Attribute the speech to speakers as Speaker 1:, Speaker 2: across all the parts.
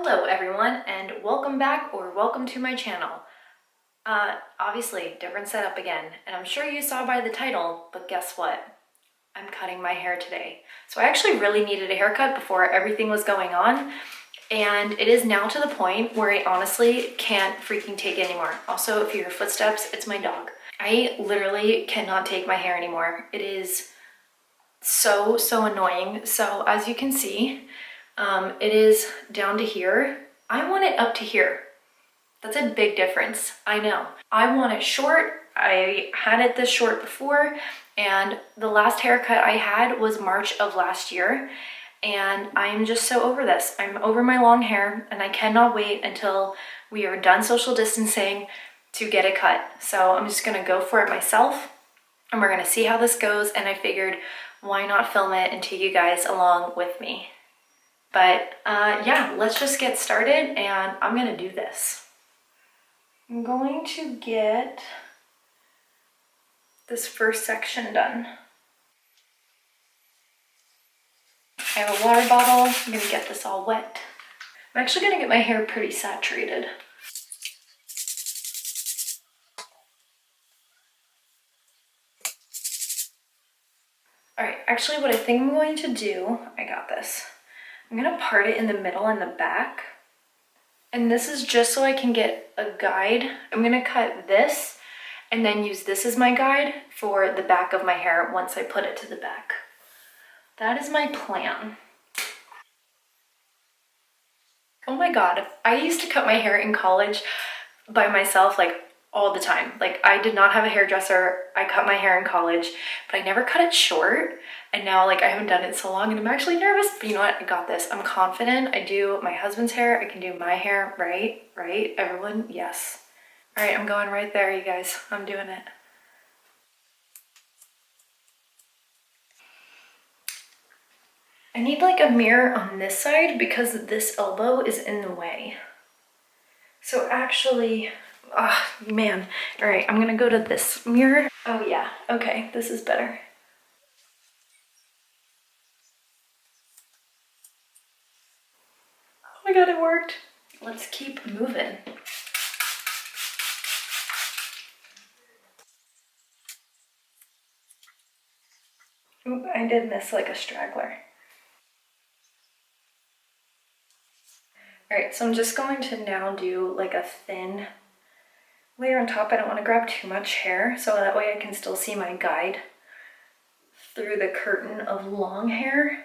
Speaker 1: Hello everyone, and welcome back or welcome to my channel. Obviously, different setup again, and I'm sure you saw by the title, but guess what? I'm cutting my hair today. So I actually really needed a haircut before everything was going on, and it is now to the point where I honestly can't freaking take it anymore. Also, if you hear footsteps, it's my dog. I literally cannot take my hair anymore. It is so annoying. So as you can see, it is down to here. I want it up to here. That's a big difference, I know. I want it short. I had it this short before, and the last haircut I had was March of last year, and I'm just so over this. I'm over my long hair, and I cannot wait until we are done social distancing to get it cut. So I'm just gonna go for it myself, and we're gonna see how this goes, and I figured, why not film it and take you guys along with me? But yeah, let's just get started, and I'm gonna do this. I'm going to get this first section done. I have a water bottle. I'm gonna get this all wet. I'm actually gonna get my hair pretty saturated. All right, actually what I think I'm going to do, I got this. I'm gonna part it in the middle and the back. And this is just so I can get a guide. I'm gonna cut this and then use this as my guide for the back of my hair once I put it to the back. That is my plan. Oh my God, I used to cut my hair in college by myself, like all the time. Like I did not have a hairdresser. I cut my hair in college, but I never cut it short. And now like I haven't done it so long and I'm actually nervous, but you know what? I got this. I'm confident. I do my husband's hair. I can do my hair, right? Right? Everyone? Yes. All right, I'm going right there, you guys. I'm doing it. I need like a mirror on this side because this elbow is in the way. So actually, man. All right, I'm gonna go to this mirror. Oh yeah, okay, this is better. Oh my God, it worked. Let's keep moving. Oop, I did miss like a straggler. All right, so I'm just going to now do like a thin layer on top. I don't want to grab too much hair, so that way I can still see my guide through the curtain of long hair.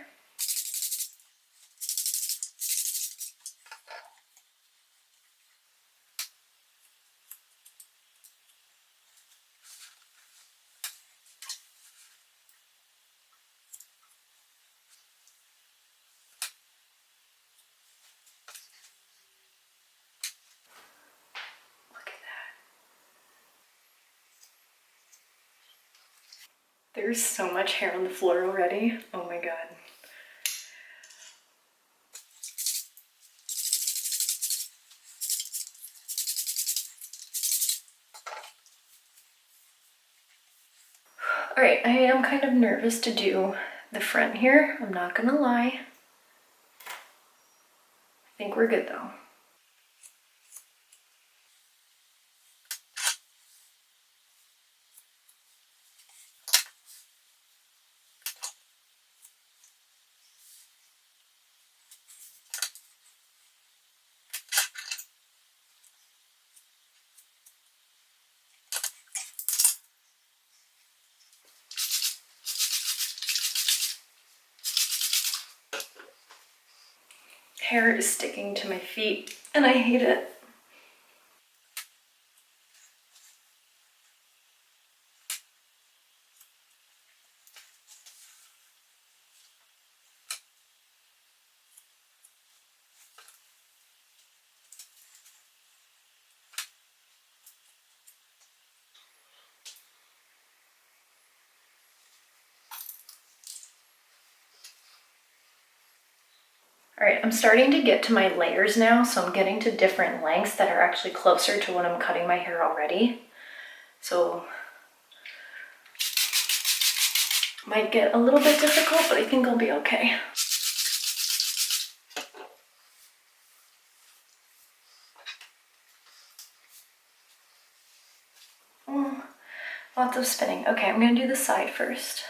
Speaker 1: Look at that. There's so much hair on the floor already. Oh my God. All right, I am kind of nervous to do the front here. I'm not gonna lie. I think we're good though. Hair is sticking to my feet and I hate it. All right, I'm starting to get to my layers now, so I'm getting to different lengths that are actually closer to when I'm cutting my hair already. So might get a little bit difficult, but I think I'll be okay. Lots of spinning. Okay, I'm gonna do the side first.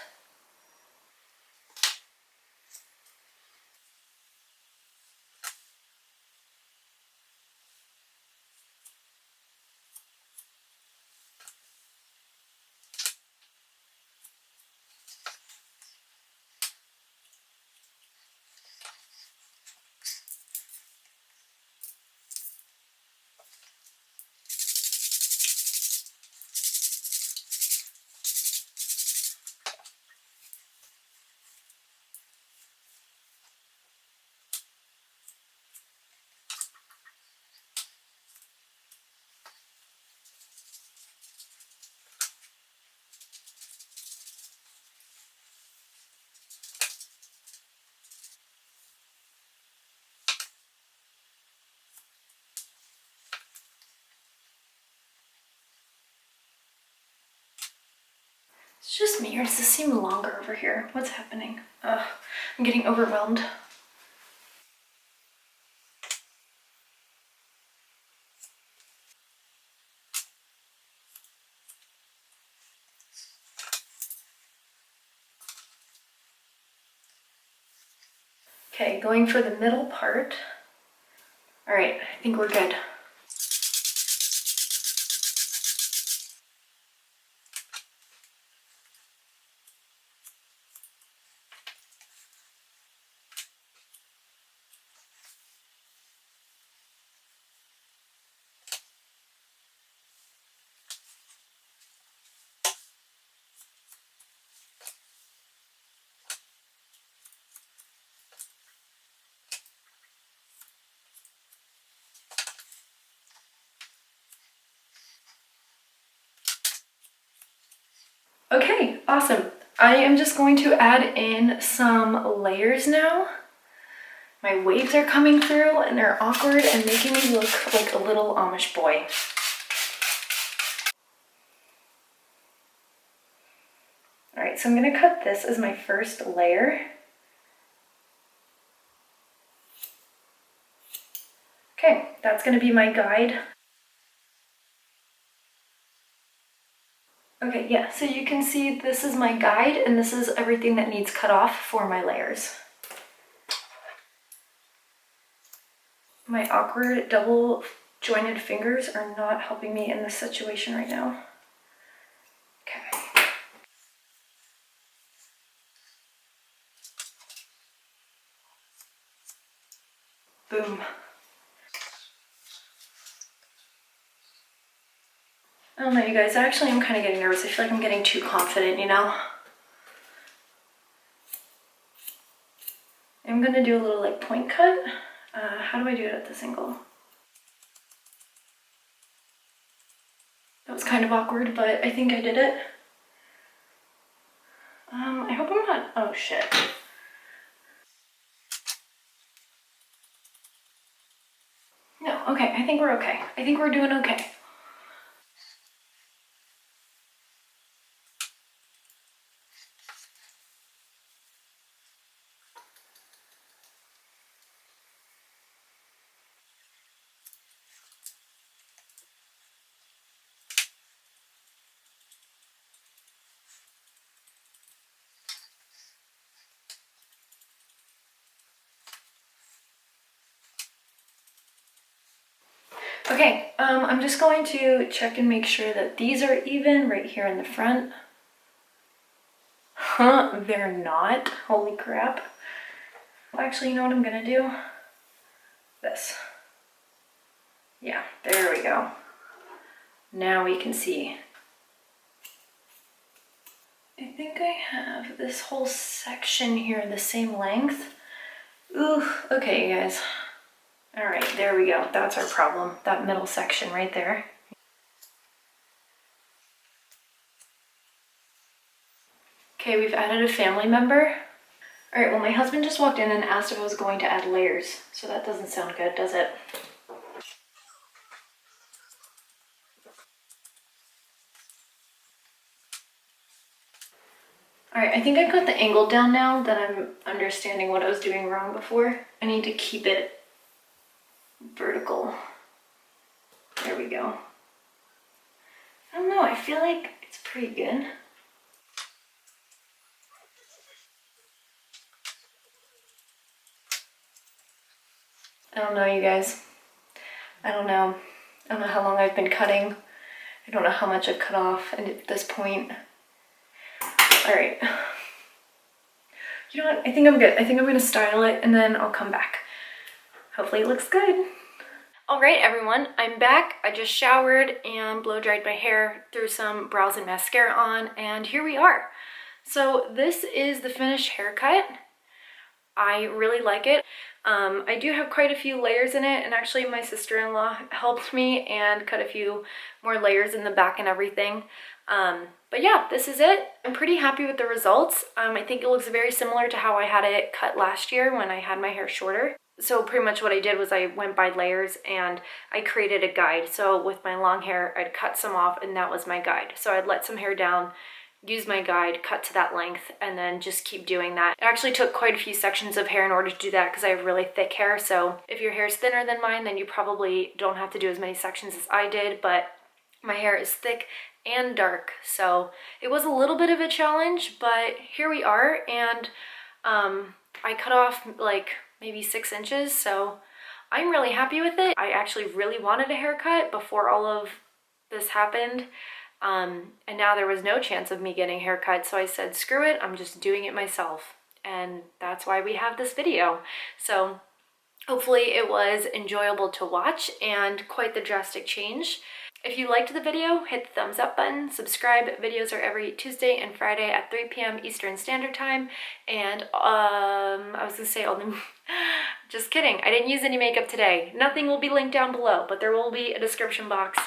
Speaker 1: It's just me, or does this seem longer over here? What's happening? Ugh, I'm getting overwhelmed. Okay, going for the middle part. All right, I think we're good. Okay, awesome. I am just going to add in some layers now. My waves are coming through and they're awkward and making me look like a little Amish boy. All right, so I'm gonna cut this as my first layer. Okay, that's gonna be my guide. Okay, yeah, so you can see this is my guide and this is everything that needs cut off for my layers. My awkward double jointed fingers are not helping me in this situation right now. Okay. Boom. I don't know, you guys, actually I'm kind of getting nervous. I feel like I'm getting too confident, you know? I'm gonna do a little like point cut. How do I do it at this angle? That was kind of awkward, but I think I did it. I hope I'm not, oh shit. No, okay, I think we're okay. I think we're doing okay. Okay, I'm just going to check and make sure that these are even right here in the front. Huh, they're not. Holy crap. Actually, you know what I'm gonna do? This. Yeah, there we go. Now we can see. I think I have this whole section here the same length. Ooh, okay, you guys. All right, there we go. That's our problem. That middle section right there. Okay, we've added a family member. All right, well, my husband just walked in and asked if I was going to add layers. So that doesn't sound good, does it? All right, I think I've got the angle down now that I'm understanding what I was doing wrong before. I need to keep it vertical. There we go. I don't know, I feel like it's pretty good. I don't know, you guys. I don't know. I don't know how long I've been cutting. I don't know how much I've cut off at this point. All right. You know what? I think I'm good. I think I'm gonna style it and then I'll come back. Hopefully it looks good. All right, everyone, I'm back. I just showered and blow dried my hair, threw some brows and mascara on, and here we are. So this is the finished haircut. I really like it. I do have quite a few layers in it, and actually my sister-in-law helped me and cut a few more layers in the back and everything. But yeah, this is it. I'm pretty happy with the results. I think it looks very similar to how I had it cut last year when I had my hair shorter. So pretty much what I did was I went by layers and I created a guide. So with my long hair, I'd cut some off and that was my guide. So I'd let some hair down, use my guide, cut to that length, and then just keep doing that. It actually took quite a few sections of hair in order to do that because I have really thick hair. So if your hair is thinner than mine, then you probably don't have to do as many sections as I did, but my hair is thick and dark. So it was a little bit of a challenge, but here we are. And I cut off like maybe 6 inches. So I'm really happy with it. I actually really wanted a haircut before all of this happened. And now there was no chance of me getting a haircut, so I said, screw it, I'm just doing it myself. And that's why we have this video. So hopefully it was enjoyable to watch and quite the drastic change. If you liked the video, hit the thumbs up button, subscribe. Videos are every Tuesday and Friday at 3 p.m. Eastern Standard Time. And I was gonna say all the, just kidding, I didn't use any makeup today. Nothing will be linked down below, but there will be a description box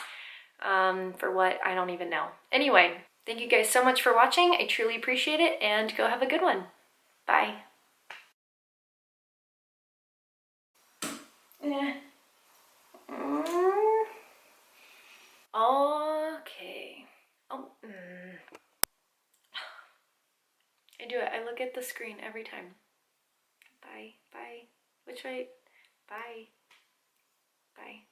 Speaker 1: for what, I don't even know. Anyway, thank you guys so much for watching. I truly appreciate it, and go have a good one. Bye. Okay. Oh, I do it. I look at the screen every time. Bye. Bye. Which way? Bye. Bye.